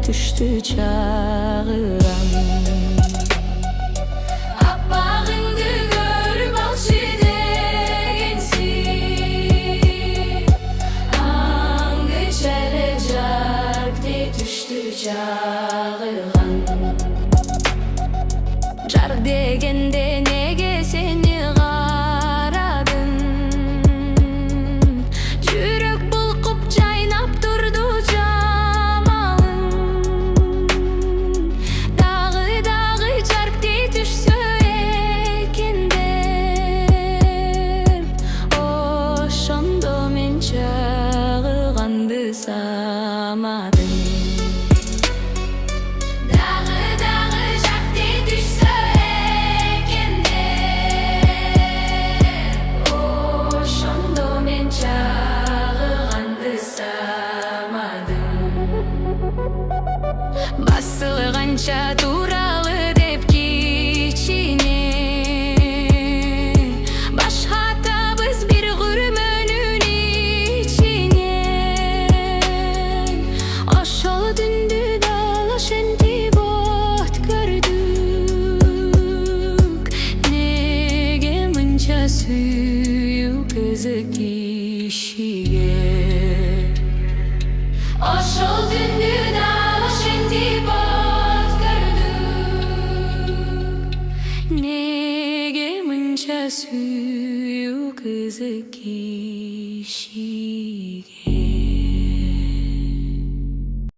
düştü çağıran. Abbağındı gör balçı degensi, angı çelecek de düştü çağıran. Jar degende nege seni qaradın, жүрек bulqup jaynap turdu jamalın. Dagı jark de düşsö eкен деп, ошондо мен чагыганды самадым. Басылғанша туралы деп кичине, башка табыз бир күрмөнүн ичине. Ошол түндү дала шентип өткөрдүк, неге мынча сүйүү кызык кишиге. Ошол түндү дала шентип Nege mınca suyu kızı kişi.